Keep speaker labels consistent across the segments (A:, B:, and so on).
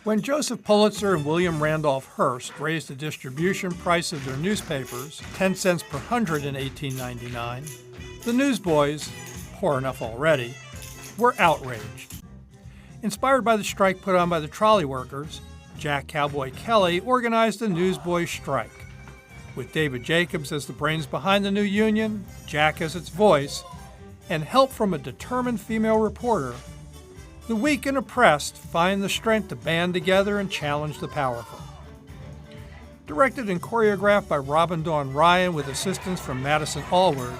A: When Joseph Pulitzer and William Randolph Hearst raised the distribution price of their newspapers 10 cents per hundred in 1899, the newsboys, poor enough already, were outraged. Inspired by the strike put on by the trolley workers, Jack Cowboy Kelly organized the newsboys' strike. With David Jacobs as the brains behind the new union, Jack as its voice, and help from a determined female reporter, the weak and oppressed find the strength to band together and challenge the powerful. Directed and choreographed by Robin Dawn Ryan with assistance from Madison Allward,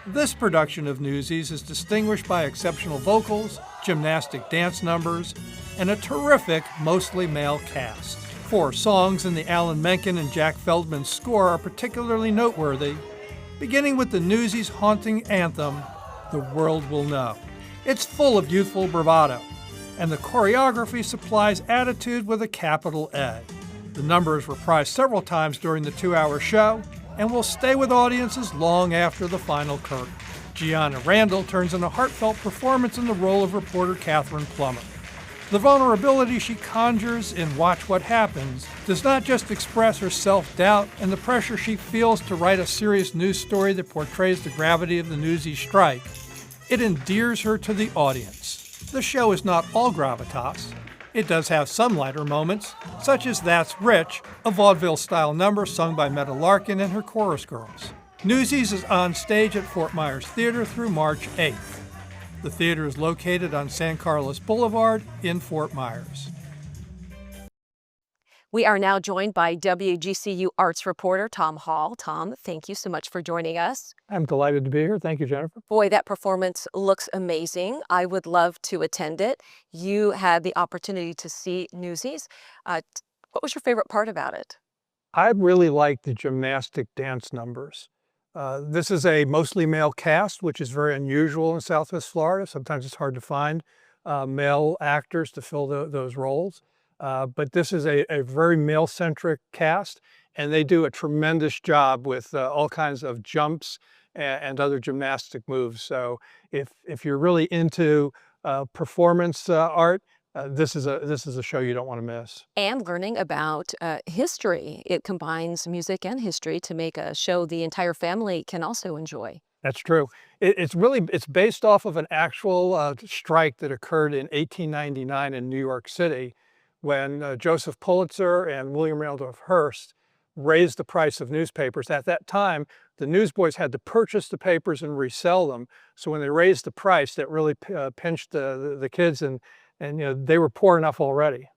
A: this production of Newsies is distinguished by exceptional vocals, gymnastic dance numbers, and a terrific, mostly male cast. 4 songs in the Alan Menken and Jack Feldman score are particularly noteworthy, beginning with the Newsies' haunting anthem, "The World Will Know." It's full of youthful bravado, and the choreography supplies attitude with a capital A. The number is reprised several times during the 2-hour show and will stay with audiences long after the final curtain. Gianna Randall turns in a heartfelt performance in the role of reporter Catherine Plummer. The vulnerability she conjures in Watch What Happens does not just express her self-doubt and the pressure she feels to write a serious news story that portrays the gravity of the Newsies strike. It endears her to the audience. The show is not all gravitas. It does have some lighter moments, such as That's Rich, a vaudeville-style number sung by Meta Larkin and her chorus girls. Newsies is on stage at Fort Myers Theater through March 8th. The theater is located on San Carlos Boulevard in Fort Myers.
B: We are now joined by WGCU arts reporter Tom Hall. Tom, thank you so much for joining us.
A: I'm delighted to be here. Thank you, Jennifer.
B: Boy, that performance looks amazing. I would love to attend it. You had the opportunity to see Newsies. What was your favorite part about it?
A: I really like the gymnastic dance numbers. This is a mostly male cast, which is very unusual in Southwest Florida. Sometimes it's hard to find male actors to fill those roles. But this is a very male-centric cast, and they do a tremendous job with all kinds of jumps and other gymnastic moves. So if you're really into performance art, this is a show you don't want to miss. And
B: learning about history. It combines music and history to make a show the entire family can also enjoy.
A: That's true. It's based off of an actual strike that occurred in 1899 in New York City, when Joseph Pulitzer and William Randolph Hearst raised the price of newspapers. At that time, the newsboys had to purchase the papers and resell them. So when they raised the price, that really pinched the kids, and they were poor enough already.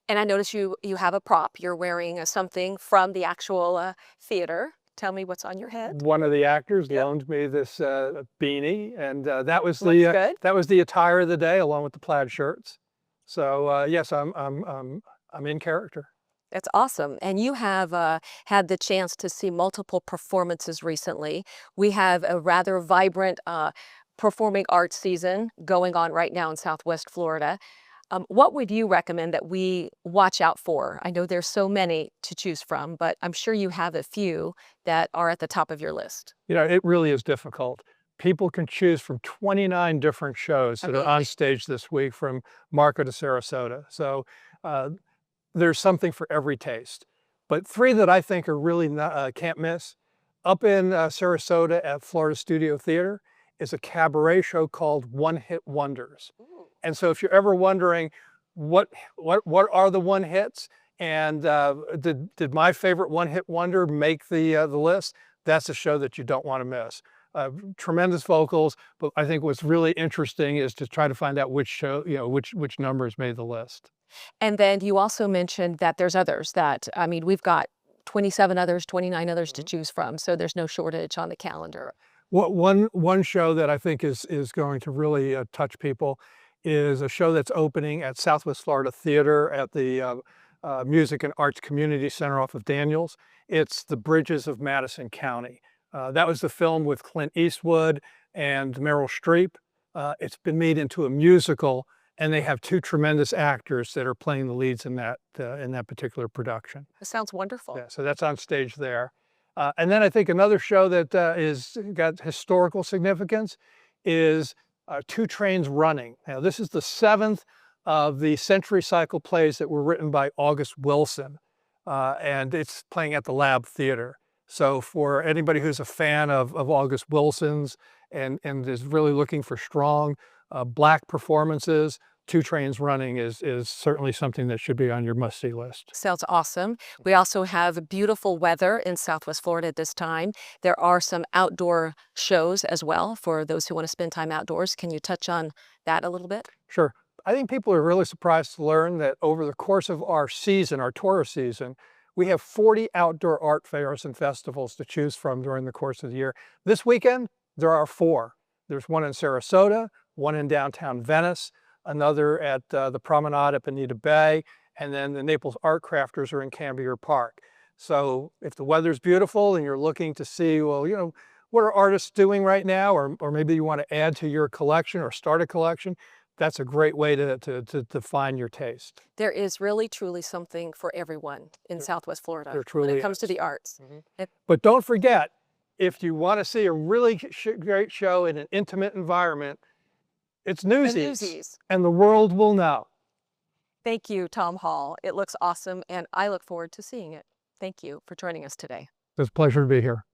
B: And I notice you have a prop. You're wearing something from the actual theater. Tell me what's on your head.
A: One of the actors loaned me this beanie, and that was the attire of the day, along with the plaid shirts. So yes, I'm in character.
B: That's awesome. And you have had the chance to see multiple performances recently. We have a rather vibrant performing arts season going on right now in Southwest Florida. What would you recommend that we watch out for? I know there's so many to choose from, but I'm sure you have a few that are at the top of your list.
A: It really is difficult. People can choose from 29 different shows that are on stage this week, from Marco to Sarasota. So there's something for every taste. But 3 that I think are really can't miss. Up in Sarasota at Florida Studio Theater is a cabaret show called One Hit Wonders. Ooh. And so if you're ever wondering what are the one hits, and did my favorite one hit wonder make the list, that's a show that you don't want to miss. Tremendous vocals, but I think what's really interesting is to try to find out which show, which numbers made the list.
B: And then you also mentioned that there's others that, we've got 27 others, 29 others to choose from, so there's no shortage on the calendar.
A: One show that I think is going to really touch people is a show that's opening at Southwest Florida Theater at the Music and Arts Community Center off of Daniels. It's The Bridges of Madison County. That was the film with Clint Eastwood and Meryl Streep. It's been made into a musical, and they have 2 tremendous actors that are playing the leads in that particular production.
B: That sounds wonderful.
A: Yeah, so that's on stage there. And then I think another show that is got historical significance is 2 Trains Running. Now, this is the 7th of the Century Cycle plays that were written by August Wilson, and it's playing at the Lab Theater. So for anybody who's a fan of August Wilson's and is really looking for strong black performances, Two Trains Running is certainly something that should be on your must-see list.
B: Sounds awesome. We also have beautiful weather in Southwest Florida at this time. There are some outdoor shows as well for those who want to spend time outdoors. Can you touch on that a little bit?
A: Sure. I think people are really surprised to learn that over the course of our season, our tourist season, we have 40 outdoor art fairs and festivals to choose from during the course of the year. This weekend, there are 4. There's one in Sarasota, one in downtown Venice, another at the Promenade at Bonita Bay, and then the Naples Art Crafters are in Cambier Park. So if the weather's beautiful and you're looking to see, well, you know, what are artists doing right now, or maybe you want to add to your collection or start a collection, that's a great way to find your taste.
B: There is really, truly something for everyone in Southwest Florida
A: When
B: it comes to the arts.
A: But don't forget, if you want to see a really great show in an intimate environment, it's Newsies, and the world will know.
B: Thank you, Tom Hall. It looks awesome, and I look forward to seeing it. Thank you for joining us today.
A: It's a pleasure to be here.